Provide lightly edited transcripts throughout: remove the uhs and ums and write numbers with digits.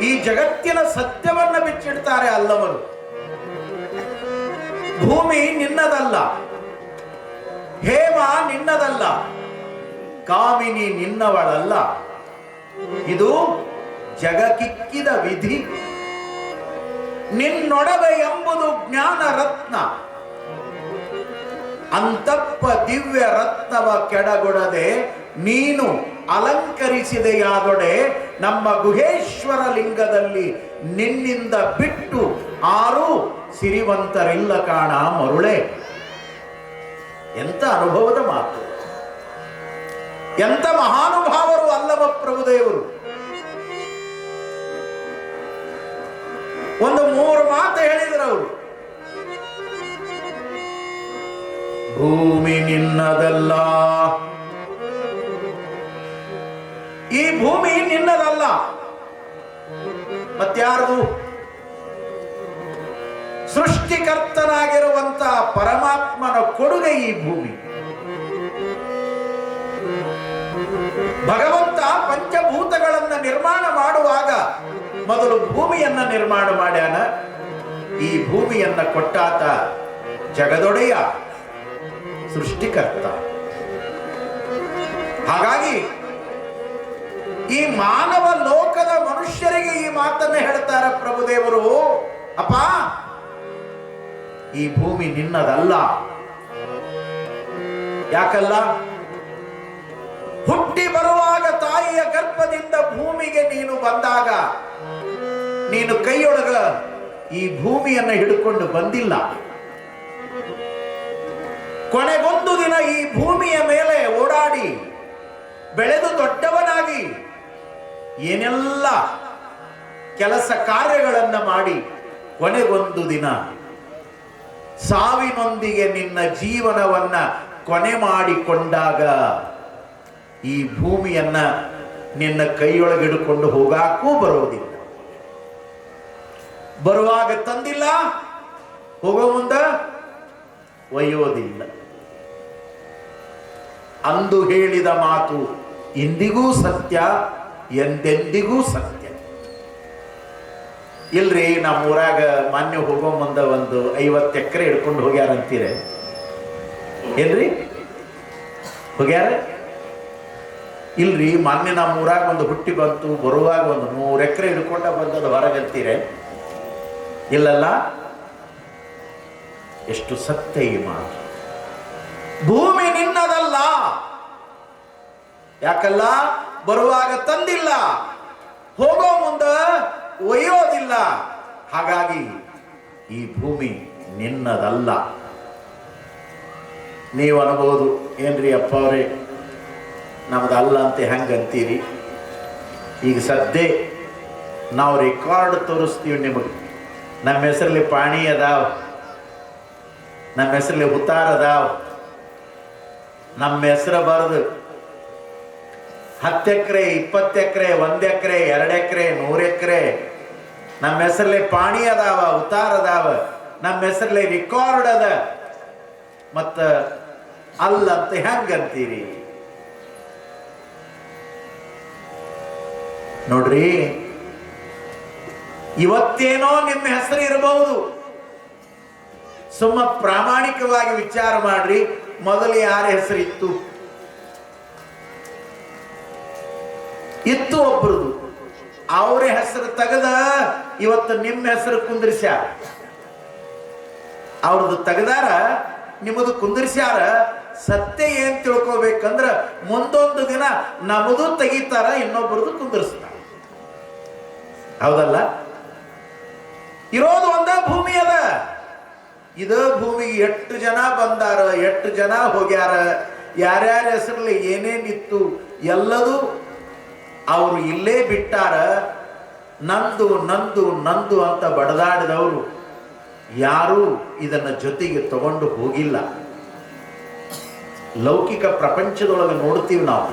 ಈ ಜಗತ್ತಿನ ಸತ್ಯವನ್ನ ಬಿಚ್ಚಿಡ್ತಾರೆ ಅಲ್ಲವರು. ಭೂಮಿ ನಿನ್ನದಲ್ಲ, ಹೇಮ ನಿನ್ನದಲ್ಲ, ಕಾಮಿನಿ ನಿನ್ನವಳಲ್ಲ. ಇದು ಜಗಕ್ಕಿಕ್ಕಿದ ವಿಧಿ. ನಿನ್ನೊಡವೆ ಎಂಬುದು ಜ್ಞಾನ ರತ್ನ, ಅಂತಪ್ಪ ದಿವ್ಯ ರತ್ನವ ಕೆಡಗೊಡದೆ ನೀನು ಅಲಂಕರಿಸಿದೆಯಾದೊಡೆ ನಮ್ಮ ಗುಹೇಶ್ವರ ಲಿಂಗದಲ್ಲಿ ನಿನ್ನಿಂದ ಬಿಟ್ಟು ಆರೂ ಸಿರಿವಂತರಿಲ್ಲ ಕಾಣ ಮರುಳೆ. ಎಂತ ಅನುಭವದ ಮಾತು, ಎಂತ ಮಹಾನುಭಾವರು ಅಲ್ಲವ ಪ್ರಭುದೇವರು. ಒಂದು 3 ಮಾತು ಹೇಳಿದ್ರು ಅವರು. ಭೂಮಿ ನಿನ್ನದಲ್ಲ, ಈ ಭೂಮಿ ನಿನ್ನದಲ್ಲ, ಮತ್ಯಾರದು? ಸೃಷ್ಟಿಕರ್ತನಾಗಿರುವಂತ ಪರಮಾತ್ಮನ ಕೊಡುಗೆ ಈ ಭೂಮಿ. ಭಗವಂತ ಪಂಚಭೂತಗಳನ್ನ ನಿರ್ಮಾಣ ಮಾಡುವಾಗ ಮೊದಲು ಭೂಮಿಯನ್ನ ನಿರ್ಮಾಣ ಮಾಡ್ಯಾನ. ಈ ಭೂಮಿಯನ್ನ ಕೊಟ್ಟಾತ ಜಗದೊಡೆಯ, ಸೃಷ್ಟಿಕರ್ತ. ಹಾಗಾಗಿ ಈ ಮಾನವ ಲೋಕದ ಮನುಷ್ಯರಿಗೆ ಈ ಮಾತನ್ನ ಹೇಳ್ತಾರೆ ಪ್ರಭುದೇವರು. ಅಪ್ಪ, ಈ ಭೂಮಿ ನಿನ್ನದಲ್ಲ. ಯಾಕಲ್ಲ? ಹುಟ್ಟಿ ಬರುವಾಗ ತಾಯಿಯ ಗರ್ಭದಿಂದ ಭೂಮಿಗೆ ನೀನು ಬಂದಾಗ ನೀನು ಕೈಯೊಳಗ ಈ ಭೂಮಿಯನ್ನ ಹಿಡ್ಕೊಂಡು ಬಂದಿಲ್ಲ. ಕೊನೆಗೊಂದು ದಿನ ಈ ಭೂಮಿಯ ಮೇಲೆ ಓಡಾಡಿ ಬೆಳೆದು ದೊಡ್ಡವನಾಗಿ ಏನೆಲ್ಲ ಕೆಲಸ ಕಾರ್ಯಗಳನ್ನ ಮಾಡಿ ಕೊನೆಗೊಂದು ದಿನ ಸಾವಿನೊಂದಿಗೆ ನಿನ್ನ ಜೀವನವನ್ನ ಕೊನೆ ಮಾಡಿಕೊಂಡಾಗ ಈ ಭೂಮಿಯನ್ನ ನಿನ್ನ ಕೈಯೊಳಗೆ ಹಿಡ್ಕೊಂಡು ಹೋಗಾಕೂ ಬರೋದಿಲ್ಲ. ಬರುವಾಗ ತಂದಿಲ್ಲ, ಹೋಗೋ ಮುಂದ ಒಯ್ಯೋದಿಲ್ಲ. ಅಂದು ಹೇಳಿದ ಮಾತು ಇಂದಿಗೂ ಸತ್ಯ, ಎಂದೆಂದಿಗೂ ಸತ್ಯ. ಇಲ್ರಿ, ನಮ್ಮೂರಾಗ ಮಾನ್ಯ ಹೋಗೋ ಮುಂದ ಒಂದು 50 ಎಕರೆ ಹಿಡ್ಕೊಂಡು ಹೋಗ್ಯಾರಂತೀರ ಏನ್ರಿ? ಹೋಗ್ಯಾರ? ಇಲ್ರಿ, ಮಾನ್ಯ ನಮ್ಮೂರಾಗ ಒಂದು ಹುಟ್ಟಿ ಬಂತು, ಬರುವಾಗ ಒಂದು 100 ಎಕರೆ ಹಿಡ್ಕೊಂಡ ಬಂದದ್ದು ಹೊರಗಂತೀರ? ಇಲ್ಲಲ್ಲ. ಎಷ್ಟು ಸತ್ಯ ಈ ಮಾತು. ಭೂಮಿ ನಿನ್ನದಲ್ಲ. ಯಾಕಲ್ಲ? ಬರುವಾಗ ತಂದಿಲ್ಲ, ಹೋಗೋ ಮುಂದ ಒಯ್ಯೋದಿಲ್ಲ. ಹಾಗಾಗಿ ಈ ಭೂಮಿ ನಿನ್ನದಲ್ಲ. ನೀವು ಅನ್ಬೋದು, ಏನ್ರಿ ಅಪ್ಪ ಅವರೇ ನಮ್ದಲ್ಲ ಅಂತ ಹೆಂಗಂತೀರಿ? ಈಗ ಸದ್ಯ ನಾವು ರೆಕಾರ್ಡ್ ತೋರಿಸ್ತೀವಿ ನಿಮಗೆ. ನಮ್ಮ ಹೆಸರಲ್ಲಿ ಪಾಣಿ ಅದಾವ, ನಮ್ಮ ಹೆಸರಲ್ಲಿ ಹುತಾರ ಅದಾವ, ನಮ್ಮ ಹೆಸರು ಬರೆದು 10 ಎಕರೆ 20 ಎಕರೆ 1 ಎಕರೆ 2 ಎಕರೆ 100 ಎಕರೆ ನಮ್ಮ ಹೆಸರಲ್ಲಿ ಪಾಣಿ ಅದಾವ, ಉತ್ತಾರ ಅದಾವ, ನಮ್ಮ ಹೆಸರಲ್ಲಿ ರೆಕಾರ್ಡ್ ಅದ. ಮತ್ತ ಅಲ್ಲಂತ ಹೆಂಗಂತೀರಿ? ನೋಡ್ರಿ, ಇವತ್ತೇನೋ ನಿಮ್ಮ ಹೆಸರು ಇರಬಹುದು. ಸುಮ್ಮ ಪ್ರಾಮಾಣಿಕವಾಗಿ ವಿಚಾರ ಮಾಡ್ರಿ. ಮೊದಲು ಯಾರ ಹೆಸರಿತ್ತು? ಇತ್ತು ಒಬ್ಬರದು. ಅವರ ಹೆಸರು ತೆಗೆದ ಇವತ್ತು ನಿಮ್ಮ ಹೆಸರು ಕುಂದ್ರಿಸ್ಯಾರ. ಅವ್ರದ್ದು ತೆಗೆದಾರ, ನಿಮ್ಮದು ಕುಂದ್ರಿಸ್ಯಾರ. ಸತ್ಯ ಏನ್ ತಿಳ್ಕೋಬೇಕಂದ್ರ ಮುಂದೊಂದು ದಿನ ನಮ್ಮದು ತೆಗಿತಾರ, ಇನ್ನೊಬ್ಬರದು ಕುಂದ್ರಿಸ್ತಾರ. ಹೌದಲ್ಲ? ಇರೋದು ಒಂದ ಭೂಮಿ ಅದ. ಇದ ಭೂಮಿಗೆ ಎಷ್ಟು ಜನ ಬಂದಾರ, ಎಷ್ಟು ಜನ ಹೋಗ್ಯಾರ, ಯಾರ್ಯಾರ ಹೆಸರಲ್ಲಿ ಏನೇನಿತ್ತು ಎಲ್ಲದೂ ಅವರು ಇಲ್ಲೇ ಬಿಟ್ಟಾರ. ನಂದು ನಂದು ನಂದು ಅಂತ ಬಡದಾಡಿದವರು ಯಾರೂ ಇದನ್ನ ಜೊತೆಗೆ ತಗೊಂಡು ಹೋಗಿಲ್ಲ. ಲೌಕಿಕ ಪ್ರಪಂಚದೊಳಗೆ ನೋಡ್ತೀವಿ ನಾವು,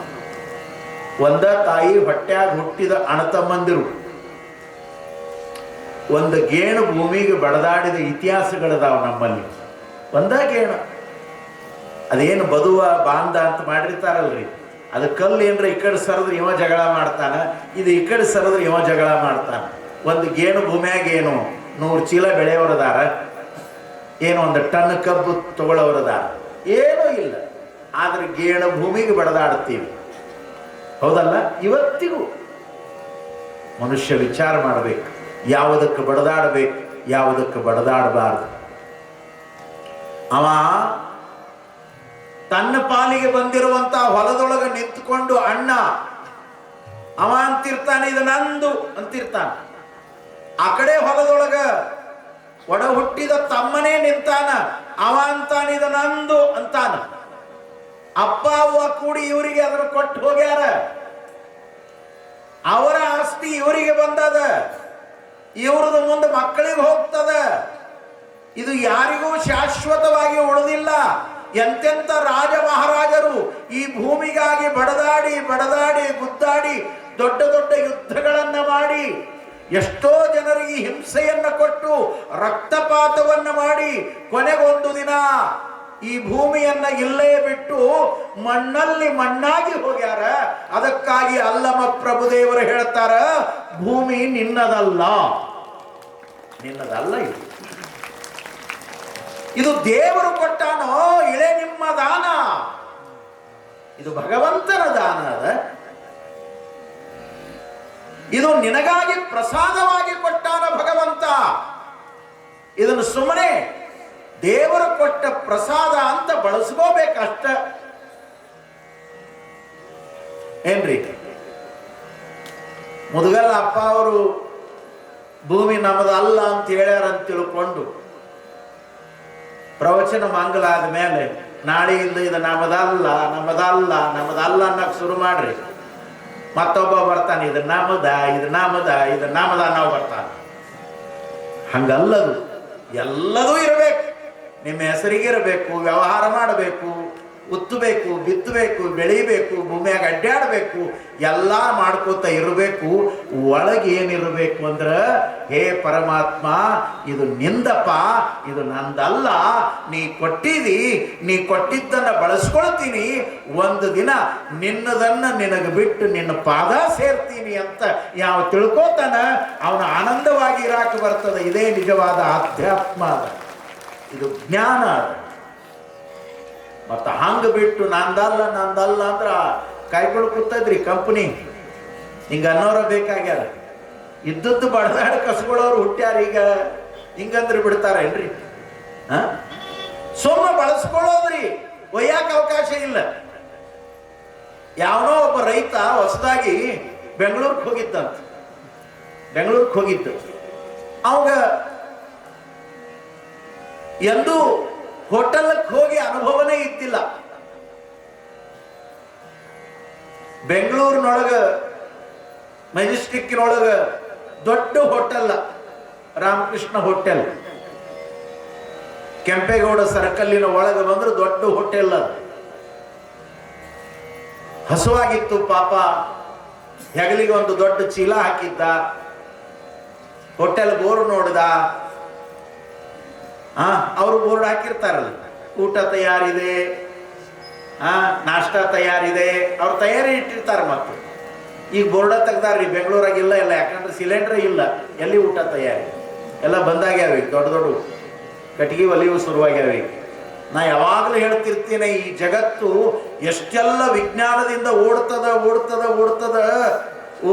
ಒಂದ ತಾಯಿ ಹೊಟ್ಟ್ಯಾಗ ಹುಟ್ಟಿದ ಅಣ್ಣತಮ್ಮಂದಿರು ಒಂದು ಗೇಣು ಭೂಮಿಗೆ ಬಡದಾಡಿದ ಇತಿಹಾಸಗಳದಾವ ನಮ್ಮಲ್ಲಿ. ಒಂದ ಗೇಣು, ಅದೇನು ಬದುವ ಬಾಂಧ ಅಂತ ಮಾಡಿರ್ತಾರಲ್ರಿ, ಅದು ಕಲ್ಲು ಏನರ ಈ ಕಡೆ ಸರಿದ್ರೆ ಇವ ಜಗಳ ಮಾಡ್ತಾನ, ಇದು ಈ ಕಡೆ ಸರಿದ್ರೆ ಇವ ಜಗಳ ಮಾಡ್ತಾನ. ಒಂದು ಗೇಣು ಭೂಮಿಯಾಗ ಏನು 100 ಚೀಲ ಬೆಳೆಯವರದಾರ, ಏನು 1 ಟನ್ ಕಬ್ಬು ತಗೊಳ್ಳೋರದಾರ, ಏನೂ ಇಲ್ಲ. ಆದ್ರೆ ಗೇಣು ಭೂಮಿಗೆ ಬಡದಾಡ್ತೀವಿ, ಹೌದಲ್ಲ? ಇವತ್ತಿಗೂ ಮನುಷ್ಯ ವಿಚಾರ ಮಾಡಬೇಕು, ಯಾವುದಕ್ಕೆ ಬಡದಾಡಬೇಕು, ಯಾವುದಕ್ಕೆ ಬಡದಾಡಬಾರ್ದು. ಅವ ತನ್ನ ಪಾಲಿಗೆ ಬಂದಿರುವಂತ ಹೊಲದೊಳಗೆ ನಿಂತ್ಕೊಂಡು ಅಣ್ಣ ಅವ ಅಂತಿರ್ತಾನೆ, ಇದು ನಂದು ಅಂತಿರ್ತಾನೆ. ಆ ಕಡೆ ಹೊಲದೊಳಗ ಒಡ ಹುಟ್ಟಿದ ತಮ್ಮನೇ ನಿಂತಾನ, ಅವ ಅಂತಾನ ಇದು ನಂದು ಅಂತಾನ. ಅಪ್ಪ ಅವ್ವ ಕೂಡಿ ಇವರಿಗೆ ಅದನ್ನು ಕೊಟ್ಟು ಹೋಗ್ಯಾರ, ಅವರ ಆಸ್ತಿ ಇವರಿಗೆ ಬಂದದ, ಇವ್ರದ್ದು ಮುಂದೆ ಮಕ್ಕಳಿಗೆ ಹೋಗ್ತದ. ಇದು ಯಾರಿಗೂ ಶಾಶ್ವತವಾಗಿ ಉಳಿದಿಲ್ಲ. ಎಂತೆಂಥ ರಾಜ ಮಹಾರಾಜರು ಈ ಭೂಮಿಗಾಗಿ ಬಡದಾಡಿ ಬಡದಾಡಿ ಗುದ್ದಾಡಿ ದೊಡ್ಡ ದೊಡ್ಡ ಯುದ್ಧಗಳನ್ನ ಮಾಡಿ ಎಷ್ಟೋ ಜನರಿಗೆ ಹಿಂಸೆಯನ್ನ ಕೊಟ್ಟು ರಕ್ತಪಾತವನ್ನ ಮಾಡಿ ಕೊನೆಗೊಂದು ದಿನ ಈ ಭೂಮಿಯನ್ನ ಇಲ್ಲೇ ಬಿಟ್ಟು ಮಣ್ಣಲ್ಲಿ ಮಣ್ಣಾಗಿ ಹೋಗ್ಯಾರ. ಅದಕ್ಕಾಗಿ ಅಲ್ಲಮ ಪ್ರಭುದೇವರು ಹೇಳ್ತಾರ, ಭೂಮಿ ನಿನ್ನದಲ್ಲ, ನಿನ್ನದಲ್ಲ, ಇದು ದೇವರು ಕೊಟ್ಟಾನೋ, ಇಳೆ ನಿಮ್ಮ ದಾನ, ಇದು ಭಗವಂತನ ದಾನ ಅದ, ಇದು ನಿನಗಾಗಿ ಪ್ರಸಾದವಾಗಿ ಕೊಟ್ಟಾನ ಭಗವಂತ. ಇದನ್ನು ಸುಮ್ಮನೆ ದೇವರು ಕೊಟ್ಟ ಪ್ರಸಾದ ಅಂತ ಬಳಸ್ಕೋಬೇಕಷ್ಟ. ಏನ್ರಿ, ಮುದುಗಲ್ಲ ಅಪ್ಪ ಅವರು ಭೂಮಿ ನಮ್ಮದಲ್ಲ ಅಂತ ಹೇಳ್ಯಾರ ಅಂತ ತಿಳ್ಕೊಂಡು ಪ್ರವಚನ ಮಂಗಲ ಆದ ಮೇಲೆ ನಾಳೆಯಿಂದ ಇದು ನಮ್ಮದಲ್ಲ ನಮ್ಮದಲ್ಲ ನಮ್ಮದಲ್ಲ ಅನ್ನಕ್ ಶುರು ಮಾಡ್ರಿ. ಮತ್ತೊಬ್ಬ ಬರ್ತಾನೆ, ಇದು ನಮ್ಮದ ಇದು ನಮ್ಮದ ಇದು ನಮ್ಮದ ನಾವು ಬರ್ತಾನೆ. ಹಂಗಲ್ಲದು, ಎಲ್ಲದೂ ಇರಬೇಕು. ನಿಮ್ಮ ಹೆಸರಿಗೆ ಇರಬೇಕು, ವ್ಯವಹಾರ ಮಾಡಬೇಕು, ಉತ್ತಬೇಕು, ಬಿತ್ತಬೇಕು, ಬೆಳಿಬೇಕು, ಭೂಮಿಯಾಗ ಅಡ್ಡಾಡಬೇಕು, ಎಲ್ಲ ಮಾಡ್ಕೋತ ಇರಬೇಕು. ಒಳಗೆ ಏನಿರಬೇಕು ಅಂದ್ರ, ಹೇ ಪರಮಾತ್ಮ, ಇದು ನಿಂದಪ್ಪ, ಇದು ನಂದಲ್ಲ, ನೀ ಕೊಟ್ಟಿದಿ, ನೀ ಕೊಟ್ಟಿದ್ದನ್ನ ಬಳಸ್ಕೊಳ್ತೀನಿ, ಒಂದು ದಿನ ನಿನ್ನದನ್ನ ನಿನಗೆ ಬಿಟ್ಟು ನಿನ್ನ ಪಾದ ಸೇರ್ತೀನಿ ಅಂತ ಯಾವ ತಿಳ್ಕೋತಾನ ಅವನ ಆನಂದವಾಗಿ ಇರಾಕ ಬರ್ತದೆ. ಇದೇ ನಿಜವಾದ ಆಧ್ಯಾತ್ಮ, ಇದು ಜ್ಞಾನ. ಮತ್ತ ಹಂಗ ಬಿಟ್ಟು ನಂದಲ್ಲ ನಂದಲ್ಲ ಅಂದ್ರ ಕಾಯ್ಕೊಂಡು ಕೂತದ್ರಿ ಕಂಪನಿ. ಹಿಂಗ ಅನ್ನೋರ ಬೇಕಾಗ್ಯಾರ, ಇದ್ದದ್ದು ಬಡದಾಡಿ ಕಸ್ಕೊಳ್ಳೋರು ಹುಟ್ಟ್ಯಾರ. ಈಗ ಹಿಂಗಂದ್ರೆ ಬಿಡ್ತಾರೇನ್ರಿ? ಸುಮ್ಮ ಬಳಸ್ಕೊಳ್ಳೋದ್ರಿ, ಒಯ್ಯಾಕ ಅವಕಾಶ ಇಲ್ಲ. ಯಾವನೋ ಒಬ್ಬ ರೈತ ಹೊಸದಾಗಿ ಬೆಂಗಳೂರಿಗೆ ಹೋಗಿದ್ದಂತ, ಬೆಂಗಳೂರಿಗೆ ಹೋಗಿದ್ದು. ಅವಾಗ ಎಂದೂ ಹೋಟೆಲ್ಗೆ ಹೋಗಿ ಅನುಭವನೇ ಇದ್ದಿಲ್ಲ. ಬೆಂಗಳೂರಿನೊಳಗ ಮೆಜೆಸ್ಟಿಕ್ನೊಳಗ ದೊಡ್ಡ ಹೋಟೆಲ್ ರಾಮಕೃಷ್ಣ ಹೋಟೆಲ್, ಕೆಂಪೇಗೌಡ ಸರ್ಕಲ್ಲಿನ ಒಳಗೆ ಬಂದ್ರೆ ದೊಡ್ಡ ಹೋಟೆಲ್ ಅದು. ಹಸುವಾಗಿತ್ತು ಪಾಪ, ಹೆಗಲಿಗೆ ಒಂದು ದೊಡ್ಡ ಚೀಲ ಹಾಕಿದ್ದ. ಹೋಟೆಲ್ ಬೋರ್ಡ್ ನೋಡ್ದ, ಅವರು ಬೋರ್ಡ್ ಹಾಕಿರ್ತಾರಲ್ಲ, ಊಟ ತಯಾರಿದೆ, ನಾಷ್ಟ ತಯಾರಿದೆ, ಅವ್ರು ತಯಾರಿ ಇಟ್ಟಿರ್ತಾರ. ಮತ್ತು ಈಗ ಬೋರ್ಡ ತೆಗ್ದಾರ್ರಿ, ಬೆಂಗಳೂರಾಗಿಲ್ಲ ಎಲ್ಲ, ಯಾಕಂದ್ರೆ ಸಿಲಿಂಡರ್ ಇಲ್ಲ, ಎಲ್ಲಿ ಊಟ ತಯಾರಿ ಎಲ್ಲ ಬಂದಾಗ್ಯಾವ. ದೊಡ್ಡ ದೊಡ್ಡ ಕಟ್ಟಿಗೆ ಒಲಿಯು ಶುರುವಾಗ್ಯಾವ. ನಾ ಯಾವಾಗಲೂ ಹೇಳ್ತಿರ್ತೀನಿ, ಈ ಜಗತ್ತು ಎಷ್ಟೆಲ್ಲ ವಿಜ್ಞಾನದಿಂದ ಓಡ್ತದ ಓಡ್ತದ ಓಡ್ತದ,